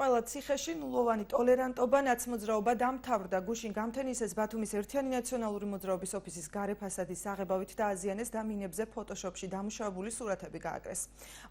ყველა ციხეში ნულოვანი ტოლერანტობა, ნაცმოძრაობა დამთავრდა. გუშინ გამთენისეს ბათუმის ერთიანი ნაციონალური მოძრაობის ოფისის გარე ფასადის აღებავით დააზიანეს და მინებზე ფოტოშოპში დამუშავებული სურათები გააკრეს.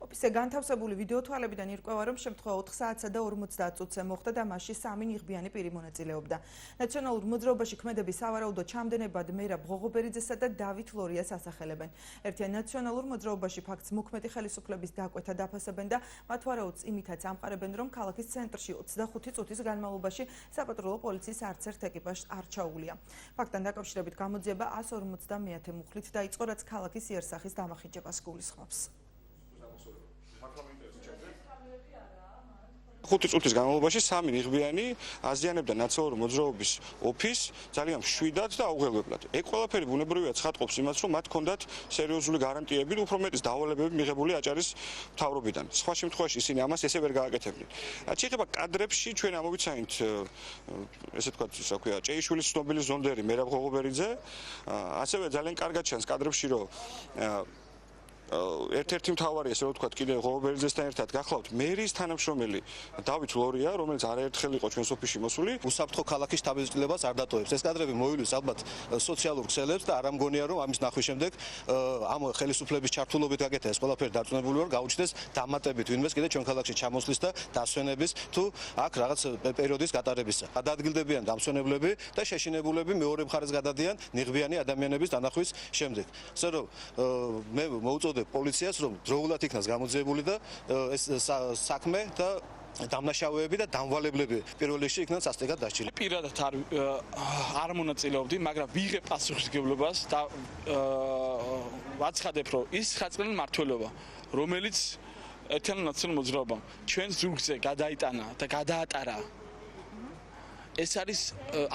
ოფისზე განთავსებული ვიდეო თვალებიდან ირკვევა, რომ შემთხვევა 4 საათსა და 50 წუთზე მოხდა და მასში 3 ნიღბიანი პირი მონაწილეობდა. ნაციონალურ მოძრაობაში ქმედები სავარაუდოდ ჩამდენებად მერაბ ღოღობერიძესა და დავით ლორიას ასახელებენ. ერთიან ნაციონალურ მოძრაობაში ფაქტს მოქმედი ხელისუფლების დაკვეთა დაფასებენ და მათ ვარაუდს იმითაც ამყარებენ, რომ ქალაქის ცენტრში 25 წუთის განმავლობაში საპატრულო პოლიციის არც ერთ ეკიპაჟს არ ჩაუვლია. ფაქტთან დაკავშირებით გამოძიება 150 მუხლით დაიწყო, რაც ქალაქის იერსახის დამახინჯებას გულისხმობს. 5 წუთის განმავლობაში 3 ნიღბიანი აზიანებდა ნაციონალური მოძრაობის ოფისს ძალიან მშვიდად და აუღელვებლად. ეგ ყველაფერი ბუნებრივია ცხადყოფს იმას, რომ მათ ჰქონდათ სერიოზული გარანტიები, უფრო მეტის დავალებები მიღებული აჭარის მთავრობიდან. სხვა შემთხვევაში ისინი ამას ესე ვერ გააკეთებდნენ. რაც შეეხება კადრებში, ჩვენ ამოვიცანით ესე ვთქვათ, ისა ქვია, ჭეიშვილის ცნობილი ზონდერი მერაბ ღოღობერიძე, ასევე ძალიან კარგად ჩანს კადრებში, რომ ერთ-ერთი მთავარი, ესე რომ ვთქვათ, კიდე ღოღობერიძესთან ერთად გახლავთ მერის თანამშრომელი დავით ლორია, რომელიც არაერთხელ იყო ჩვენს ოფისში მოსული. უსაფრთხო ქალაქის შტაბის-წყილებას არ დატოვებს. ეს კადრები მოივლის ალბათ სოციალურ ქსელებს და არ ამგონია, რომ ამის ნახვის შემდეგ ამ ხელისუფლების ჩართულობით გაკეთა ეს ყველაფერი დარწმუნებული ვარ, გაუჩნდეს დამატებით ვინმეს კიდე ჩვენ ქალაქში ჩამოსვლის და დასვენების თუ აქ რაღაც პერიოდის გატარებისა. გადაადგილდებიან დამსვენებლები და შეშინებულები მეორე მხარეს გადადიან ნიღბიანი ადამიანების დანახვის შემდეგ. ასე რომ მე მოუწოდებ პოლიციას, რომ დროულად იქნას გამოძიებული და ეს საქმე და დამნაშავეები და დამვალებლები პირველ რიგში იქნან სასტიკად დასჯილი. პირადად არ მონაწილეობდი, მაგრამ ვიღებ პასუხისმგებლობას და ვაცხადებ, რომ ის ხაწყლიანი მმართველობა, რომელიც ერთიანი ნაციონალური მოძრაობამ ჩვენს ზურგზე გადაიტანა და გადაატარა, ეს არის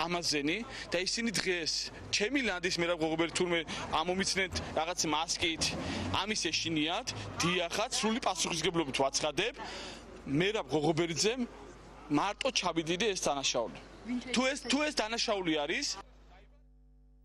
ამაზენი და ისინი დღეს ჩემი ლანდის მერაბ ღოღობერი თურმე ამომიცნეთ რაღაც მასკით, ამის ეშინიათ, დიახაც სრული პასუხისმგებლობით ვაცხადებ, მერაბ ღოღობერიძემ მარტო ჩავიდიდე ეს დანაშაული. თუ ეს დანაშაული არის